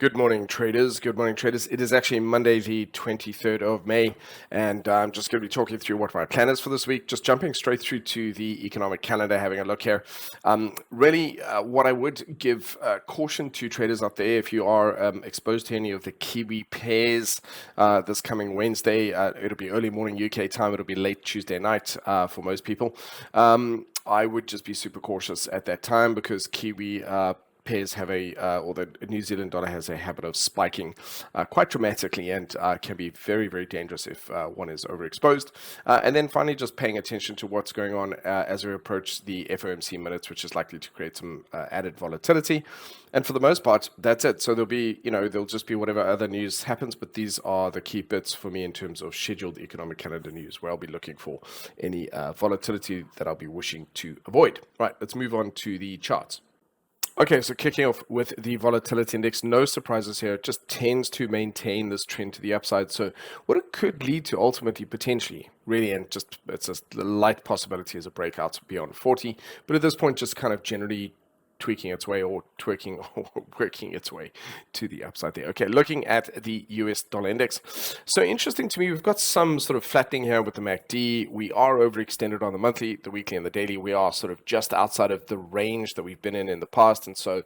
Good morning, traders. Good morning, traders. It is actually Monday, the 23rd of May, and I'm just going to be talking through what my plan is for this week. Just jumping straight through to the economic calendar, having a look here. What I would give caution to traders out there, if you are exposed to any of the Kiwi pairs this coming Wednesday, it'll be early morning UK time. It'll be late Tuesday night for most people. I would just be super cautious at that time because Kiwi pairs have or the New Zealand dollar has a habit of spiking quite dramatically and can be very, very dangerous if one is overexposed. And then finally, just paying attention to what's going on as we approach the FOMC minutes, which is likely to create some added volatility. And for the most part, that's it. So there'll just be whatever other news happens, but these are the key bits for me in terms of scheduled economic calendar news, where I'll be looking for any volatility that I'll be wishing to avoid. Right, let's move on to the charts. Okay, so kicking off with the volatility index, no surprises here. It just tends to maintain this trend to the upside. So what it could lead to ultimately, potentially, really, and just it's a light possibility as a breakout beyond 40. But at this point, just kind of generally tweaking its way or twerking or working its way to the upside there. Okay, looking at the US dollar index. So interesting to me, we've got some sort of flattening here with the MACD. We are overextended on the monthly, the weekly, and the daily. We are sort of just outside of the range that we've been in the past. And so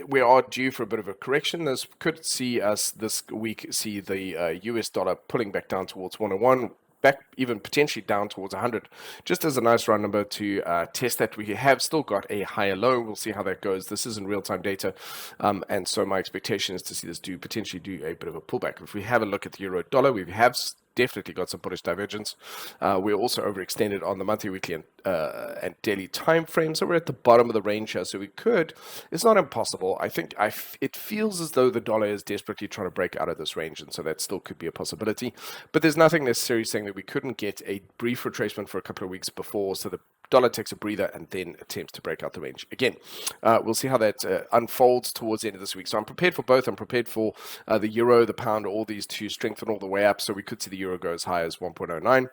we are due for a bit of a correction. This could see us this week see the US dollar pulling back down towards 101. Back even potentially down towards 100, just as a nice round number to test that. We have still got a higher low. We'll see how that goes. This isn't real-time data, and so my expectation is to see this potentially do a bit of a pullback. If we have a look at the euro dollar, we have definitely got some bullish divergence. We're also overextended on the monthly, weekly, and daily time frame. So we're at the bottom of the range here. So we could, it's not impossible. I think it feels as though the dollar is desperately trying to break out of this range. And so that still could be a possibility. But there's nothing necessarily saying that we couldn't get a brief retracement for a couple of weeks before. So the dollar takes a breather and then attempts to break out the range again. We'll see how that unfolds towards the end of this week. So I'm prepared for both. I'm prepared for the euro, the pound, all these to strengthen all the way up. So we could see the euro go as high as 1.09.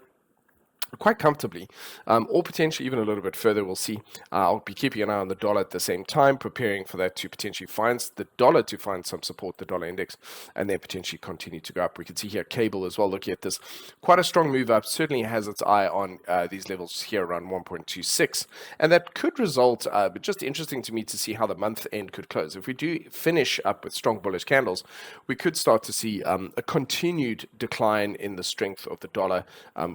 Quite comfortably, or potentially even a little bit further. We'll see. I'll be keeping an eye on the dollar at the same time, preparing for that to potentially find some support, the dollar index, and then potentially continue to go up. We can see here cable as well, looking at this. Quite a strong move up, certainly has its eye on these levels here around 1.26, and that could result, but just interesting to me to see how the month end could close. If we do finish up with strong bullish candles, we could start to see a continued decline in the strength of the dollar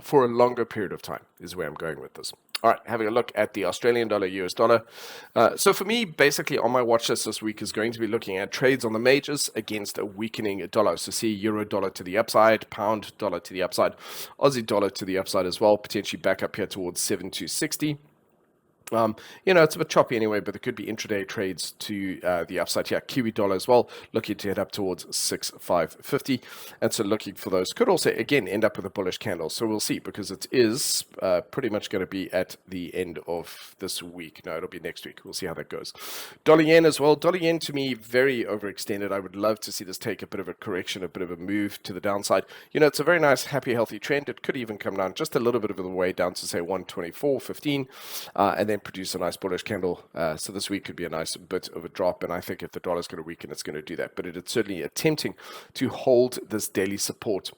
for a longer period of time is where I'm going with this. All right, having a look at the Australian dollar, US dollar. So for me, basically on my watch list this week is going to be looking at trades on the majors against a weakening dollar. So see euro dollar to the upside, pound dollar to the upside, Aussie dollar to the upside as well, potentially back up here towards 7,260. It's a bit choppy anyway, but there could be intraday trades to the upside here. Kiwi dollar as well, looking to head up towards 6,550. And so looking for those could also, again, end up with a bullish candle. So we'll see, because it is pretty much going to be at the end of this week. No, it'll be next week. We'll see how that goes. Dollar yen as well. Dollar yen to me, very overextended. I would love to see this take a bit of a correction, a bit of a move to the downside. It's a very nice, happy, healthy trend. It could even come down just a little bit of the way down to, say, 124.15, and then produce a nice bullish candle. So this week could be a nice bit of a drop, and I think if the dollar is going to weaken, it's going to do that. But it's certainly attempting to hold this daily support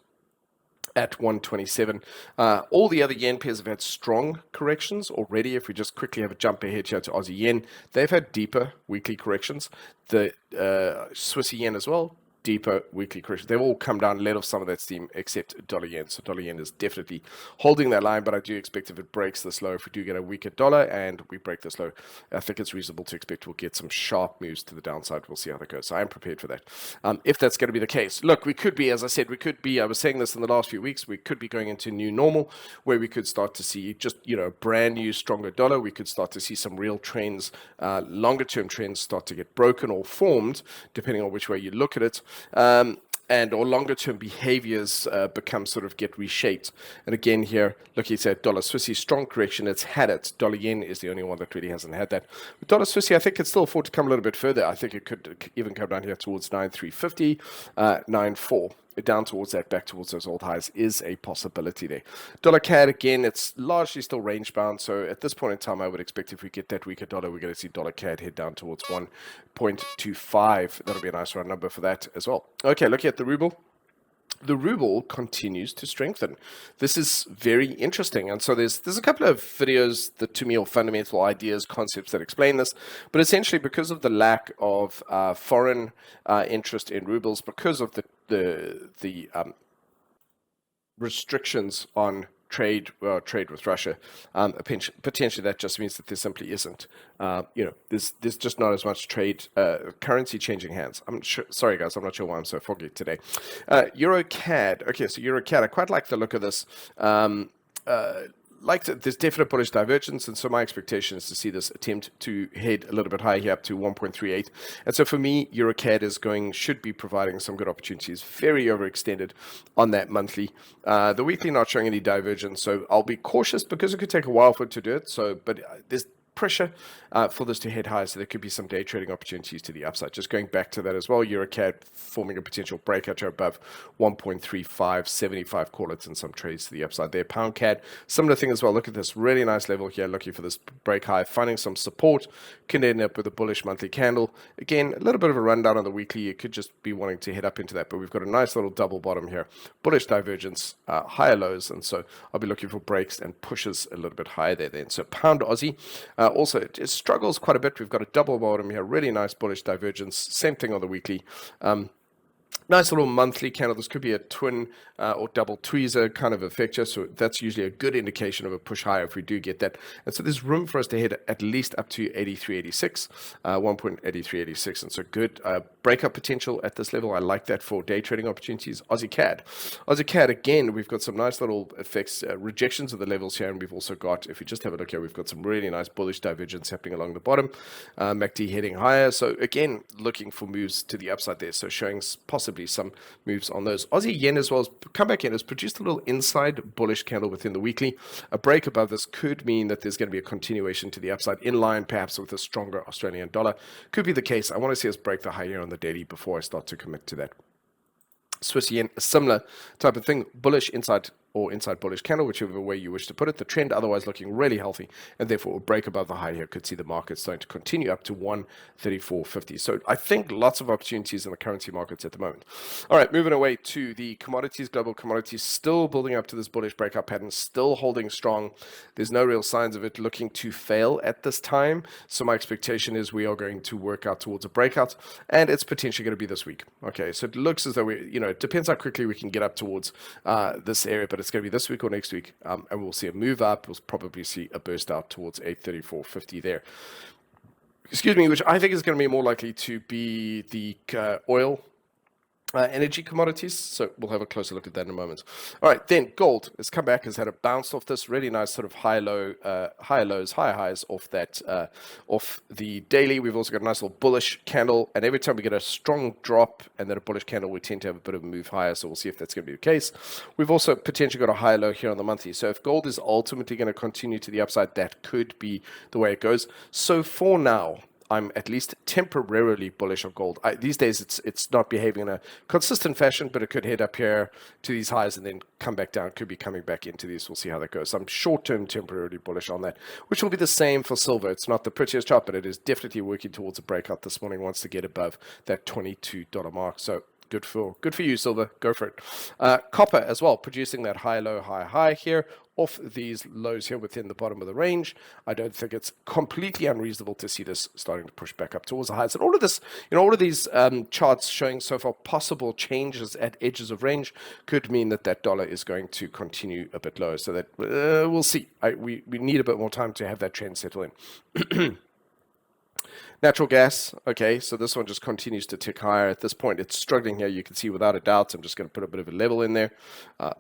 at 127. All the other yen pairs have had strong corrections already. If we just quickly have a jump ahead here to Aussie yen, they've had deeper weekly corrections. The Swiss yen as well, deeper weekly correction. They've all come down, let off some of that steam, except dollar yen. So dollar yen is definitely holding that line, but I do expect if it breaks this low, if we do get a weaker dollar and we break this low, I think it's reasonable to expect we'll get some sharp moves to the downside. We'll see how that goes. So I'm prepared for that. If that's going to be the case, look, we could be, as I said, I was saying this in the last few weeks, we could be going into new normal, where we could start to see just, a brand new, stronger dollar. We could start to see some real trends, longer term trends start to get broken or formed, depending on which way you look at it. Or longer term behaviors get reshaped. And again here, looking at dollar Swissy, strong correction, it's had it. Dollar yen is the only one that really hasn't had that. With dollar Swissy, I think it's still afford to come a little bit further. I think it could even come down here towards 9,350, 9,4. down towards that, back towards those old highs is a possibility there. Dollar CAD, again, it's largely still range bound. So at this point in time, I would expect if we get that weaker dollar, we're going to see dollar CAD head down towards 1.25. That'll be a nice round number for that as well. Okay, looking at the ruble. The ruble continues to strengthen. This is very interesting. And so there's a couple of videos that to me are fundamental ideas, concepts that explain this. But essentially, because of the lack of foreign interest in rubles, because of the restrictions on trade with Russia, potentially that just means that there simply isn't, there's just not as much trade currency changing hands. I'm sure. Sorry guys, I'm not sure why I'm so foggy today. Euro CAD. Okay, so Euro CAD. I quite like the look of this. There's definite bullish divergence, and so my expectation is to see this attempt to head a little bit higher here up to 1.38. And so for me, EuroCAD should be providing some good opportunities. Very overextended on that monthly. The weekly not showing any divergence, so I'll be cautious because it could take a while for it to do it. But there's pressure for this to head higher, so there could be some day trading opportunities to the upside. Just going back to that as well, EuroCAD forming a potential breakout to above 1.3575, call it, and some trades to the upside there. Pound CAD, similar thing as well. Look at this really nice level here, looking for this break high, finding some support, can end up with a bullish monthly candle. Again, a little bit of a rundown on the weekly. You could just be wanting to head up into that, but we've got a nice little double bottom here, bullish divergence, higher lows, and so I'll be looking for breaks and pushes a little bit higher there then. So pound Aussie, also it struggles quite a bit. We've got a double bottom here, really nice bullish divergence. Same thing on the weekly. Nice little monthly candle. This could be a twin or double tweezer kind of effect here. So that's usually a good indication of a push higher if we do get that. And so there's room for us to head at least up to 83.86, 1.8386. And so good breakup potential at this level. I like that for day trading opportunities. Aussie CAD. Aussie CAD, again, we've got some nice little effects, rejections of the levels here. And we've also got, if we just have a look here, we've got some really nice bullish divergence happening along the bottom. MACD heading higher. So again, looking for moves to the upside there. So showing possibly some moves on those. Aussie yen as well has come back in, has produced a little inside bullish candle within the weekly. A break above this could mean that there's going to be a continuation to the upside, in line perhaps with a stronger Australian dollar. Could be the case. I want to see us break the high here on the daily before I start to commit to that. Swiss yen, a similar type of thing, bullish inside or inside bullish candle, whichever way you wish to put it. The trend otherwise looking really healthy, and therefore a break above the high here could see the market starting to continue up to 134.50. So I think lots of opportunities in the currency markets at the moment. All right, moving away to the commodities. Global commodities still building up to this bullish breakout pattern, still holding strong. There's no real signs of it looking to fail at this time. So my expectation is we are going to work out towards a breakout, and it's potentially going to be this week. Okay, so it looks as though it depends how quickly we can get up towards this area, but it's going to be this week or next week, and we'll see a move up. We'll probably see a burst out towards 834.50 there. Excuse me, which I think is going to be more likely to be the oil energy commodities. So we'll have a closer look at that in a moment. All right, then gold has come back, has had a bounce off this really nice sort of higher lows, higher highs off that, off the daily. We've also got a nice little bullish candle, and every time we get a strong drop and then a bullish candle, we tend to have a bit of a move higher. So we'll see if that's going to be the case. We've also potentially got a higher low here on the monthly. So if gold is ultimately going to continue to the upside, that could be the way it goes. So for now, I'm at least temporarily bullish on gold. These days, it's not behaving in a consistent fashion, but it could head up here to these highs and then come back down. Could be coming back into these. We'll see how that goes. So I'm short-term temporarily bullish on that, which will be the same for silver. It's not the prettiest chart, but it is definitely working towards a breakout this morning. Wants to get above that $22 mark. So good for you, silver. Go for it. Copper as well, producing that high, low, high, high here off these lows here within the bottom of the range. I don't think it's completely unreasonable to see this starting to push back up towards the highs. And all of this, all of these charts showing so far possible changes at edges of range could mean that dollar is going to continue a bit lower. So that we'll see. We need a bit more time to have that trend settle in. Natural gas, okay, so this one just continues to tick higher. At this point, it's struggling here. You can see without a doubt. I'm just going to put a bit of a level in there.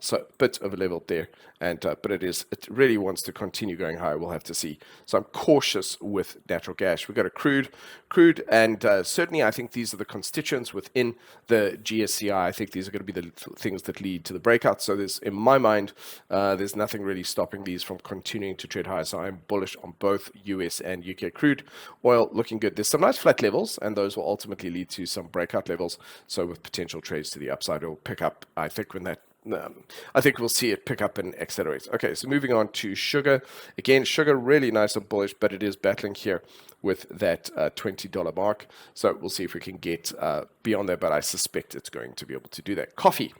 So a bit of a level there. And but it really wants to continue going higher. We'll have to see. So I'm cautious with natural gas. We've got a crude, and certainly I think these are the constituents within the GSCI. I think these are going to be the things that lead to the breakout. So in my mind, there's nothing really stopping these from continuing to trade higher. So I'm bullish on both US and UK crude oil, looking good good. There's some nice flat levels, and those will ultimately lead to some breakout levels. So with potential trades to the upside, it will pick up, I think, when that I think we'll see it pick up and accelerate. Okay, so moving on to sugar. Again, sugar really nice and bullish, but it is battling here with that $20 mark. So we'll see if we can get beyond there, but I suspect it's going to be able to do that. Coffee.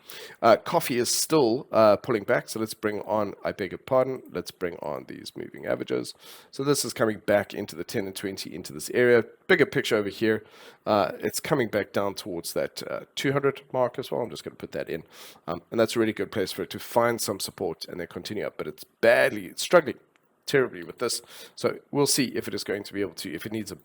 Coffee is still pulling back. So let's bring on, I beg your pardon, let's bring on these moving averages. So this is coming back into the 10 and 20 into this area. Bigger picture over here. It's coming back down towards that 200 mark as well. I'm just going to put that in. And that's a really good place for it to find some support and then continue up. But it's struggling terribly with this. So we'll see if it is going to be able to, if it needs a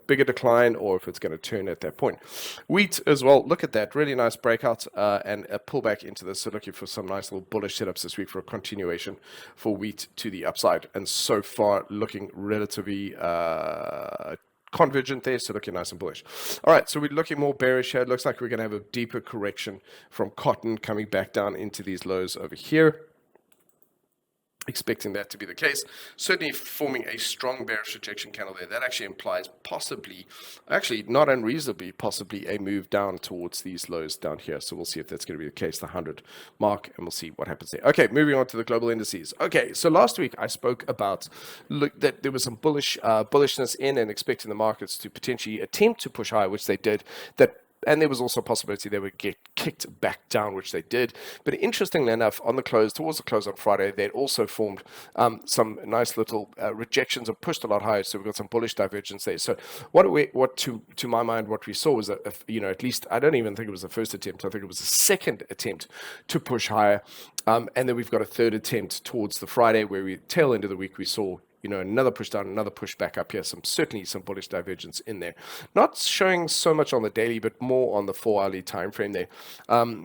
bigger decline or if it's going to turn at that point. Wheat as well, look at that, really nice breakout and a pullback into this. So looking for some nice little bullish setups this week for a continuation for wheat to the upside. And so far looking relatively convergent there, so looking nice and bullish. All right, so we're looking more bearish here. It looks like we're going to have a deeper correction from cotton coming back down into these lows over here. Expecting that to be the case. Certainly forming a strong bearish rejection candle there. That actually implies possibly, actually not unreasonably, possibly a move down towards these lows down here. So we'll see if that's going to be the case, the 100 mark, and we'll see what happens there. Okay, moving on to the global indices. Okay, so last week I spoke about that there was some bullishness in and expecting the markets to potentially attempt to push higher, which they did. And there was also a possibility they would get kicked back down, which they did. But interestingly enough, towards the close on Friday, they had also formed some nice little rejections and pushed a lot higher. So we've got some bullish divergence there. So to my mind, what we saw was at least, I don't even think it was the first attempt. I think it was the second attempt to push higher. And then we've got a third attempt towards the Friday where tail end of the week, we saw another push down, another push back up here. Certainly some bullish divergence in there. Not showing so much on the daily, but more on the 4-hourly time frame there.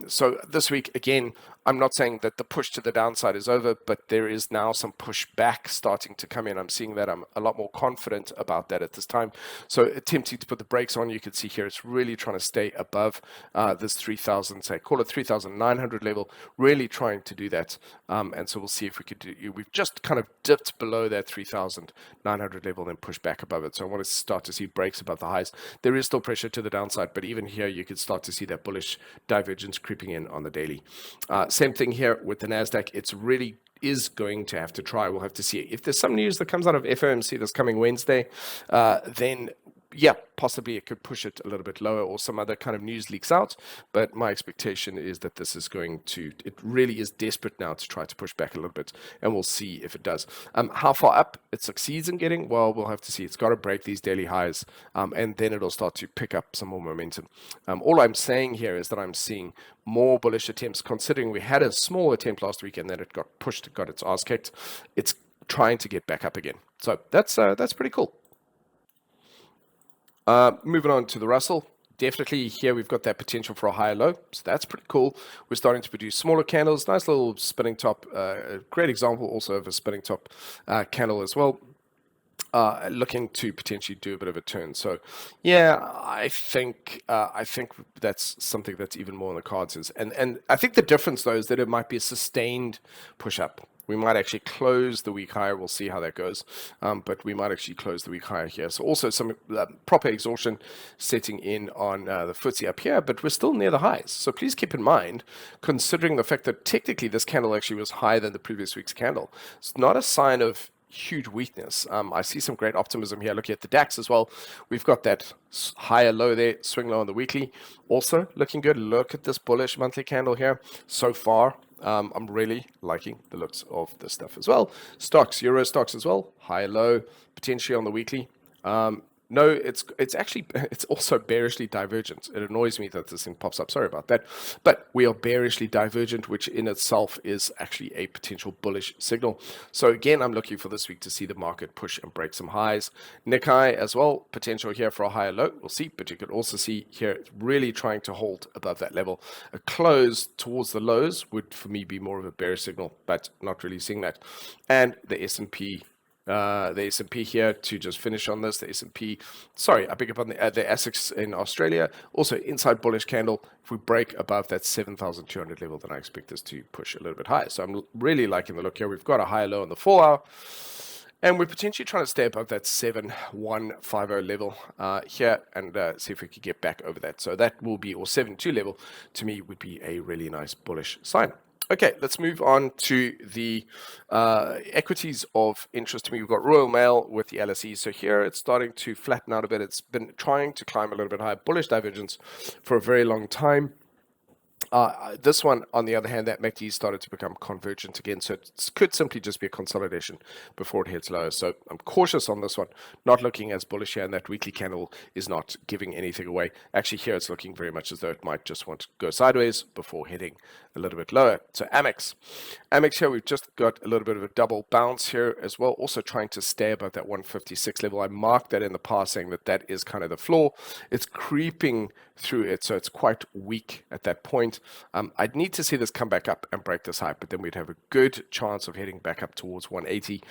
So this week, again, I'm not saying that the push to the downside is over, but there is now some push back starting to come in. I'm seeing that. I'm a lot more confident about that at this time. So attempting to put the brakes on, you can see here, it's really trying to stay above this 3,000, say, call it 3,900 level, really trying to do that. And so we'll see if we could do, we've just kind of dipped below that 3,900 level, then push back above it. So I want to start to see breaks above the highs. There is still pressure to the downside, but even here, you could start to see that bullish divergence creeping in on the daily. Same thing here with the Nasdaq. It's really is going to have to try. We'll have to see if there's some news that comes out of FOMC this coming Wednesday, then yeah, possibly it could push it a little bit lower or some other kind of news leaks out. But my expectation is that this is it really is desperate now to try to push back a little bit, and we'll see if it does. How far up it succeeds in getting, well, we'll have to see. It's got to break these daily highs, and then it'll start to pick up some more momentum. All I'm saying here is that I'm seeing more bullish attempts, considering we had a small attempt last week and then it got pushed, got its ass kicked. It's trying to get back up again. So that's pretty cool. Moving on to the Russell, definitely here we've got that potential for a higher low, so that's pretty cool. We're starting to produce smaller candles, nice little spinning top, a great example also of a spinning top candle as well. Looking to potentially do a bit of a turn. So yeah, I think that's something that's even more on the cards. And I think the difference though is that it might be a sustained push up. We might actually close the week higher. We'll see how that goes. But we might actually close the week higher here. So also some proper exhaustion setting in on the FTSE up here, but we're still near the highs. So please keep in mind, considering the fact that technically this candle actually was higher than the previous week's candle, it's not a sign of huge weakness. I see some great optimism here. Looking at the DAX as well, we've got that higher low there, swing low on the weekly, also looking good. Look at this bullish monthly candle here so far. I'm really liking the looks of this stuff as well. Stocks, Euro stocks as well, higher low potentially on the weekly. No, it's also bearishly divergent. It annoys me that this thing pops up. Sorry about that. But we are bearishly divergent, which in itself is actually a potential bullish signal. So again, I'm looking for this week to see the market push and break some highs. Nikkei as well, potential here for a higher low. We'll see, but you could also see here it's really trying to hold above that level. A close towards the lows would, for me, be more of a bearish signal, but not really seeing that. And the S&P. The S&P here to just finish on this. The S&P, sorry, I pick up on the ASX in Australia. Also inside bullish candle. If we break above that 7,200 level, then I expect this to push a little bit higher. So I'm really liking the look here. We've got a higher low on the 4 hour. And we're potentially trying to stay above that 7150 level here and see if we could get back over that. So that will be, or 72 level, to me would be a really nice bullish sign. Okay, let's move on to the equities of interest to me. We've got Royal Mail with the LSE. So here it's starting to flatten out a bit. It's been trying to climb a little bit higher. Bullish divergence for a very long time. This one, on the other hand, that MACD started to become convergent again, so it could simply just be a consolidation before it hits lower. So I'm cautious on this one, not looking as bullish here, and that weekly candle is not giving anything away. Actually, here it's looking very much as though it might just want to go sideways before heading a little bit lower. So Amex here, we've just got a little bit of a double bounce here as well, also trying to stay above that 156 level. I marked that in the past, saying that that is kind of the floor. It's creeping through it, so it's quite weak at that point. I'd need to see this come back up and break this high, but then we'd have a good chance of heading back up towards 180.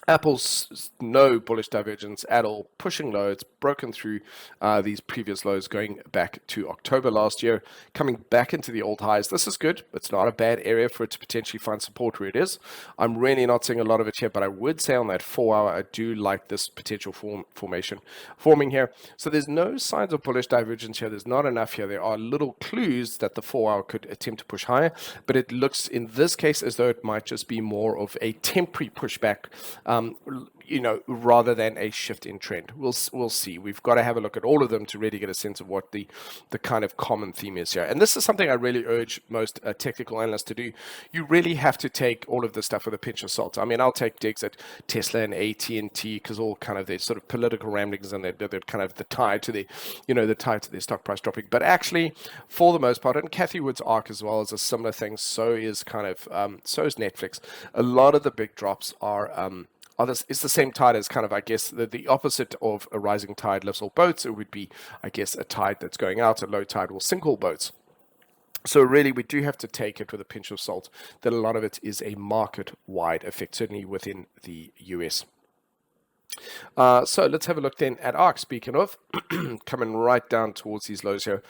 Apple's no bullish divergence at all, pushing low. It's broken through these previous lows going back to October last year, coming back into the old highs. This is good. It's not a bad area for it to potentially find support where it is. I'm really not seeing a lot of it here, but I would say on that 4 hour, I do like this potential formation forming here. So there's no signs of bullish divergence here. There's not enough here. There are little clues that the 4 hour could attempt to push higher, but it looks in this case as though it might just be more of a temporary pushback, rather than a shift in trend. We'll see. We've got to have a look at all of them to really get a sense of what the kind of common theme is here. And this is something I really urge most technical analysts to do. You really have to take all of this stuff with a pinch of salt. I mean, I'll take digs at Tesla and AT&T because all kind of their sort of political ramblings and they're kind of the tie to their stock price dropping. But actually, for the most part, and Cathie Wood's ARK as well is a similar thing. So is Netflix. A lot of the big drops are it's the same tide as kind of, I guess, the opposite of a rising tide lifts all boats. It would be, I guess, a tide that's going out. A low tide will sink all boats. So really, we do have to take it with a pinch of salt that a lot of it is a market-wide effect, certainly within the US. So let's have a look then at ARK. Speaking of, coming right down towards these lows here.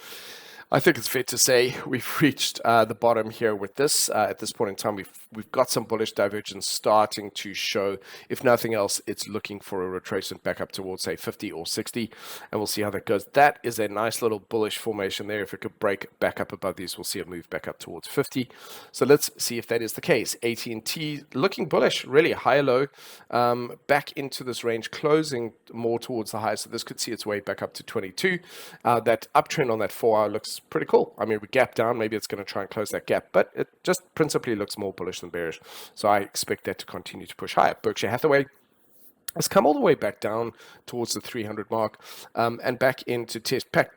I think it's fair to say we've reached the bottom here with this. At this point in time, we've got some bullish divergence starting to show. If nothing else, it's looking for a retracement back up towards, say, 50 or 60, and we'll see how that goes. That is a nice little bullish formation there. If it could break back up above these, we'll see it move back up towards 50. So let's see if that is the case. AT&T looking bullish, really high low, back into this range, closing more towards the high. So this could see its way back up to 22. That uptrend on that 4 hour looks pretty cool. I mean, we gap down, maybe it's going to try and close that gap, but it just principally looks more bullish than bearish. So I expect that to continue to push higher. Berkshire Hathaway has come all the way back down towards the 300 mark and back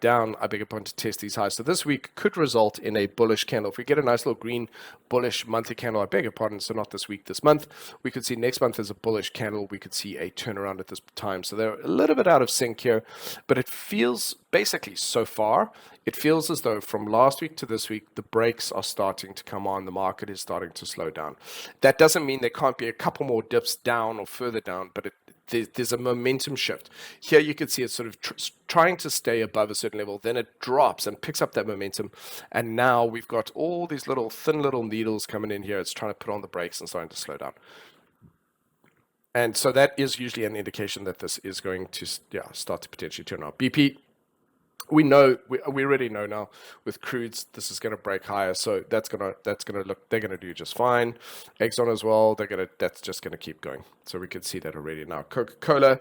down, I beg your pardon, to test these highs. So this week could result in a bullish candle. If we get a nice little green bullish monthly candle, I beg your pardon, so not this week, this month, we could see next month as a bullish candle. We could see a turnaround at this time. So they're a little bit out of sync here, but it feels basically so far, it feels as though from last week to this week, the brakes are starting to come on. The market is starting to slow down. That doesn't mean there can't be a couple more dips down or further down, but there's a momentum shift. Here you can see it's sort of trying to stay above a certain level, then it drops and picks up that momentum. And now we've got all these thin little needles coming in here. It's trying to put on the brakes and starting to slow down. And so that is usually an indication that this is going to start to potentially turn out. BP, we already know now with crudes this is going to break higher, so that's gonna look, they're gonna do just fine. Exxon as well, that's just gonna keep going. So we can see that already now. Coca-Cola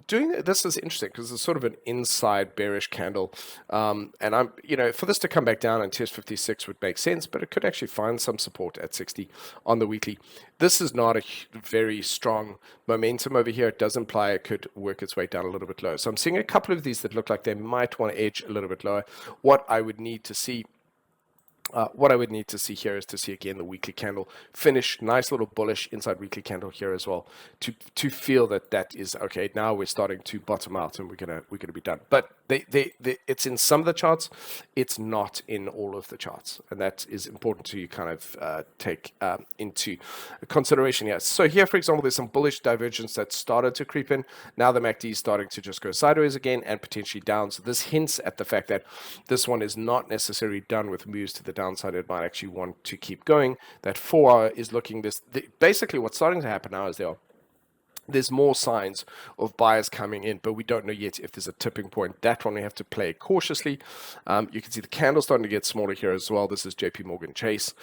doing this is interesting because it's sort of an inside bearish candle, and I'm for this to come back down and test 56 would make sense, but it could actually find some support at 60 on the weekly. This is not a very strong momentum over here. It does imply it could work its way down a little bit lower. So I'm seeing a couple of these that look like they might want to edge a little bit lower. What I would need to see here is to see again the weekly candle finish nice little bullish inside weekly candle here as well to feel that is okay. Now we're starting to bottom out and we're gonna be done. But it's in some of the charts, it's not in all of the charts, and that is important to kind of take into consideration here. So here, for example, there's some bullish divergence that started to creep in. Now the MACD is starting to just go sideways again and potentially down. So this hints at the fact that this one is not necessarily done with moves to the downside, it might actually want to keep going. That 4-hour is looking basically what's starting to happen now is there's more signs of buyers coming in, but we don't know yet if there's a tipping point. That one we have to play cautiously. You can see the candle starting to get smaller here as well. This is JP Morgan Chase.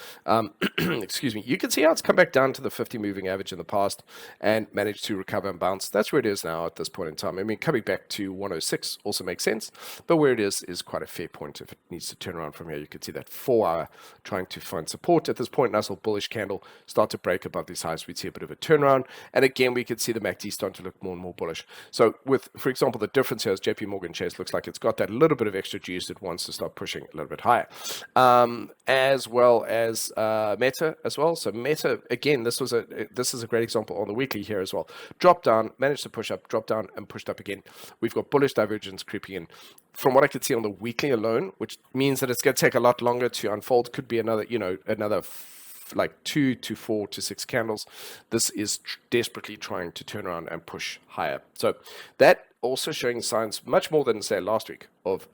Excuse me. You can see how it's come back down to the 50 moving average in the past and managed to recover and bounce. That's where it is now at this point in time. I mean, coming back to 106 also makes sense, but where it is quite a fair point. If it needs to turn around from here, you can see that 4-hour trying to find support at this point. Nice little bullish candle start to break above these highs. We'd see a bit of a turnaround, and again we could see the MACD starting to look more and more bullish. So with, for example, the difference here is JP Morgan Chase looks like it's got that little bit of extra juice. It wants to start pushing a little bit higher, as well as Meta as well. So Meta, again, this is a great example on the weekly here as well. Dropped down, managed to push up, dropped down, and pushed up again. We've got bullish divergence creeping in. From what I could see on the weekly alone, which means that it's going to take a lot longer to unfold, could be another, like 2 to 4 to 6 candles. This is desperately trying to turn around and push higher. So that also showing signs much more than say last week of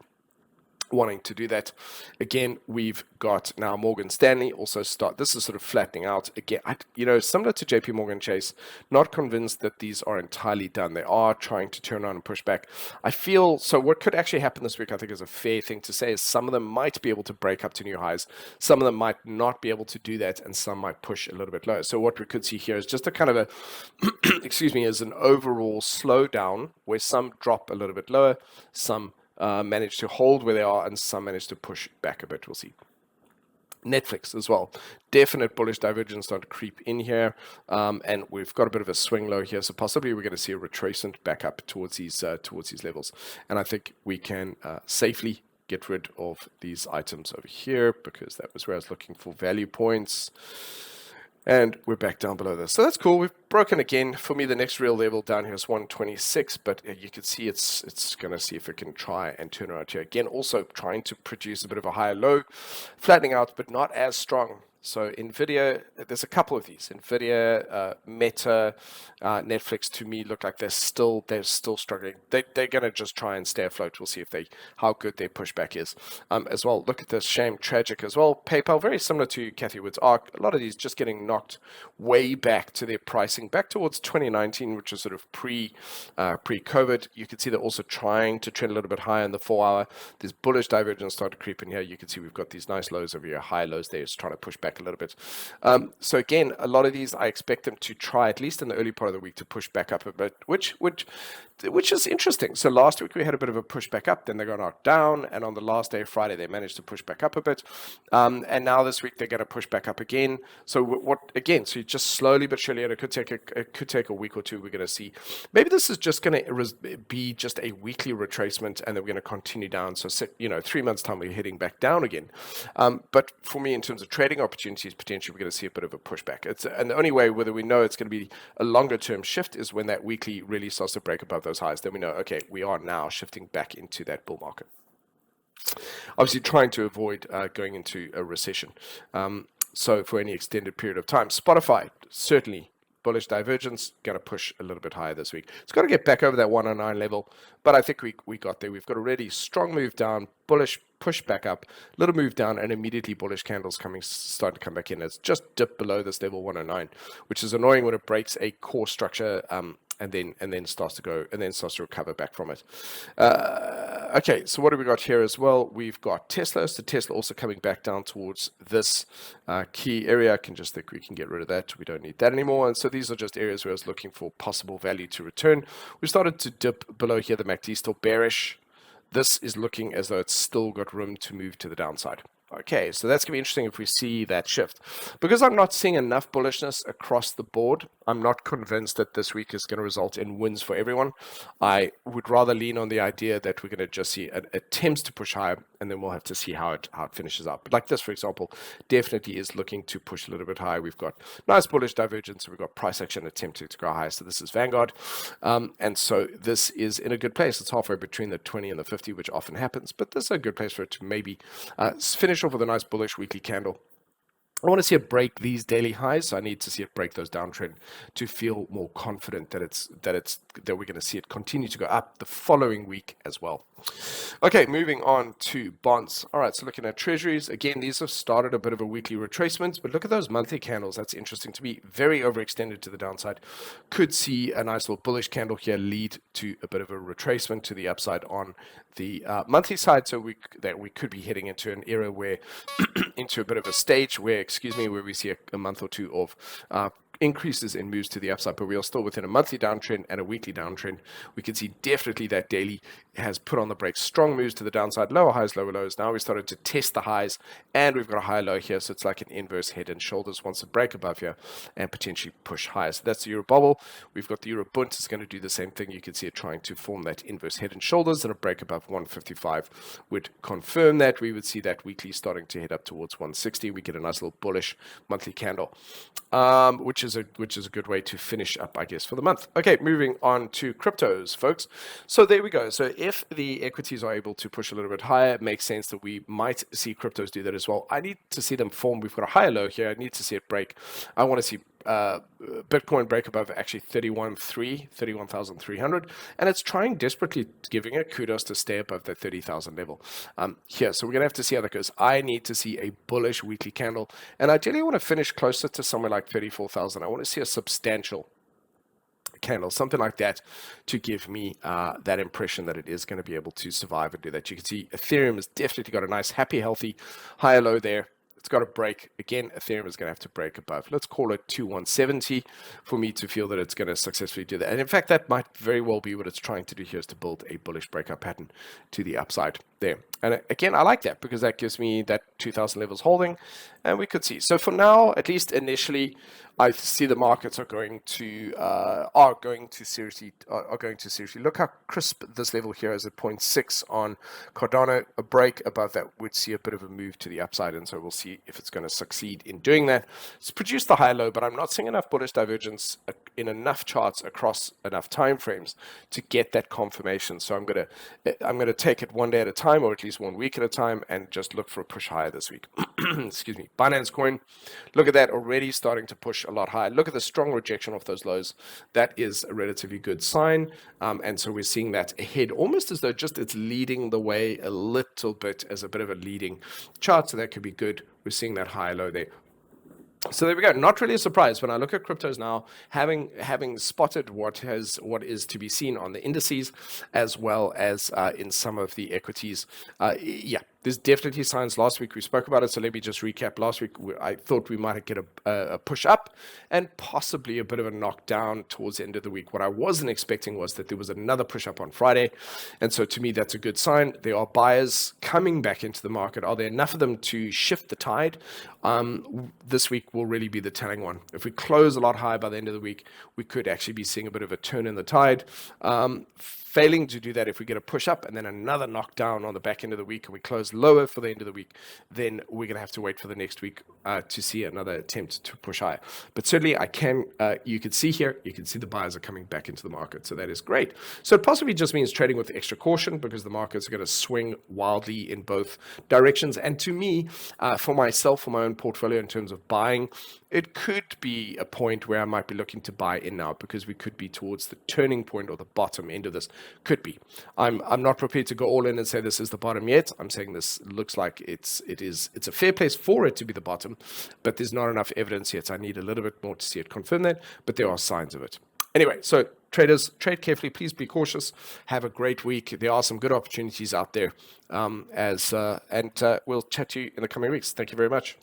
wanting to do that. Again, we've got now Morgan Stanley also this is sort of flattening out again. Similar to JP Morgan Chase, not convinced that these are entirely done. They are trying to turn around and push back. I feel so what could actually happen this week, I think is a fair thing to say, is some of them might be able to break up to new highs, some of them might not be able to do that, and some might push a little bit lower. So what we could see here is just a kind of a is an overall slowdown where some drop a little bit lower, some manage to hold where they are, and some manage to push back a bit. We'll see. Netflix as well. Definite bullish divergence starting to creep in here, and we've got a bit of a swing low here. So possibly we're going to see a retracement back up towards these levels, and I think we can safely get rid of these items over here because that was where I was looking for value points. And we're back down below this. So that's cool. We've broken again. For me, the next real level down here is 126, but you can see it's going to see if it can try and turn around here. Again, also trying to produce a bit of a higher low, flattening out, but not as strong. So NVIDIA, there's a couple of these. NVIDIA, Meta, Netflix, to me, look like they're still struggling. They're going to just try and stay afloat. We'll see how good their pushback is. As well, look at this, shame, tragic as well. PayPal, very similar to Cathy Wood's ARK. A lot of these just getting knocked way back to their pricing, back towards 2019, which is sort of pre-COVID. You can see they're also trying to trend a little bit higher in the 4-hour. There's bullish divergence starting to creep in here. You can see we've got these nice lows over here, high lows there. It's trying to push back a little bit. So again, a lot of these I expect them to try, at least in the early part of the week, to push back up a bit, which is interesting. So last week we had a bit of a push back up, then they got knocked down, and on the last day, Friday, they managed to push back up a bit, and now this week they're going to push back up again. So so just slowly but surely, and it could take a week or two. We're going to see maybe this is just going to be just a weekly retracement, and then we're going to continue down. So 3 months time we're heading back down again. But for me, in terms of trading opportunities, potentially we're going to see a bit of a pushback. And the only way whether we know it's going to be a longer term shift is when that weekly really starts to break above those highs. Then we know, okay, we are now shifting back into that bull market. Obviously trying to avoid going into a recession. So for any extended period of time. Spotify, certainly bullish divergence, going to push a little bit higher this week. It's got to get back over that 109 level, but I think we got there. We've got a really strong move down, bullish push back up, little move down, and immediately bullish candles starting to come back in. It's just dipped below this level 109, which is annoying when it breaks a core structure and then starts to recover back from it. Okay, so what have we got here as well? We've got Tesla. So Tesla also coming back down towards this key area. I can just think we can get rid of that. We don't need that anymore. And so these are just areas where I was looking for possible value to return. We started to dip below here. The MACD is still bearish. This is looking as though it's still got room to move to the downside. Okay, so that's going to be interesting if we see that shift. Because I'm not seeing enough bullishness across the board, I'm not convinced that this week is going to result in wins for everyone. I would rather lean on the idea that we're going to just see attempts to push higher, and then we'll have to see how it finishes up. But like this, for example, definitely is looking to push a little bit higher. We've got nice bullish divergence. We've got price action attempting to go higher. So this is Vanguard. And so this is in a good place. It's halfway between the 20 and the 50, which often happens. But this is a good place for it to maybe finish off with a nice bullish weekly candle. I want to see it break these daily highs, so I need to see it break those downtrend to feel more confident that we're going to see it continue to go up the following week as well. Okay, moving on to bonds. All right, so looking at treasuries, again, these have started a bit of a weekly retracement, but look at those monthly candles. That's interesting to me. Very overextended to the downside. Could see a nice little bullish candle here lead to a bit of a retracement to the upside on the monthly side. So we could be heading into an era where, into a bit of a stage where, where we see a month or two of increases in moves to the upside, but we are still within a monthly downtrend and a weekly downtrend. We can see definitely that daily has put on the brakes, strong moves to the downside, lower highs, lower lows. Now we started to test the highs, and we've got a high low here, so it's like an inverse head and shoulders. Wants to break above here and potentially push higher. So that's the euro bubble. We've got the euro bunt is going to do the same thing. You can see it trying to form that inverse head and shoulders, and a break above 155 would confirm that. We would see that weekly starting to head up towards 160. We get a nice little bullish monthly candle, which is a good way to finish up, I guess, for the month. Okay, moving on to cryptos, folks. So there we go. So if the equities are able to push a little bit higher, it makes sense that we might see cryptos do that as well. I need to see them form. We've got a higher low here. I need to see it break. I want to see Bitcoin break above actually 31,300, and it's trying desperately, giving it kudos to stay above that 30,000 level here. So we're gonna have to see how that goes. I need to see a bullish weekly candle, and ideally I want to finish closer to somewhere like 34,000. I want to see a substantial candle, something like that, to give me that impression that it is going to be able to survive and do that. You can see Ethereum has definitely got a nice, happy, healthy higher low there. It's got to break. Again, Ethereum is going to have to break above, let's call it 2170, for me to feel that it's going to successfully do that. And in fact, that might very well be what it's trying to do here, is to build a bullish breakout pattern to the upside there. And again, I like that because that gives me that 2000 levels holding, and we could see. So for now, at least initially, I see the markets are going to seriously look how crisp this level here is at 0.6 on Cardano. A break above that would see a bit of a move to the upside, and so we'll see if it's going to succeed in doing that. It's produced the high low, but I'm not seeing enough bullish divergence in enough charts across enough time frames to get that confirmation. So I'm gonna take it one day at a time, or at least 1 week at a time, and just look for a push higher this week. Excuse me. Binance Coin, look at that, already starting to push a lot higher. Look at the strong rejection of those lows. That is a relatively good sign, and so we're seeing that ahead, almost as though just it's leading the way a little bit as a bit of a leading chart, so that could be good. We're seeing that high low there. So there we go. Not really a surprise when I look at cryptos now, having spotted what is to be seen on the indices, as well as in some of the equities. Yeah, there's definitely signs. Last week we spoke about it, so let me just recap. Last week I thought we might get a push up and possibly a bit of a knockdown towards the end of the week. What I wasn't expecting was that there was another push up on Friday, and so to me that's a good sign. There are buyers coming back into the market. Are there enough of them to shift the tide? This week will really be the telling one. If we close a lot higher by the end of the week, we could actually be seeing a bit of a turn in the tide. Failing to do that, if we get a push up and then another knockdown on the back end of the week, and we close lower for the end of the week, then we're going to have to wait for the next week to see another attempt to push higher. But certainly you can see here, you can see the buyers are coming back into the market. So that is great. So it possibly just means trading with extra caution, because the markets are going to swing wildly in both directions. And to me, for myself, for my own portfolio, in terms of buying, it could be a point where I might be looking to buy in now, because we could be towards the turning point or the bottom end of this. Could be. I'm not prepared to go all in and say this is the bottom yet. I'm saying this looks like it's a fair place for it to be the bottom, but there's not enough evidence yet. I need a little bit more to see it confirm that, but there are signs of it. Anyway, so traders, trade carefully. Please be cautious. Have a great week. There are some good opportunities out there, and we'll chat to you in the coming weeks. Thank you very much.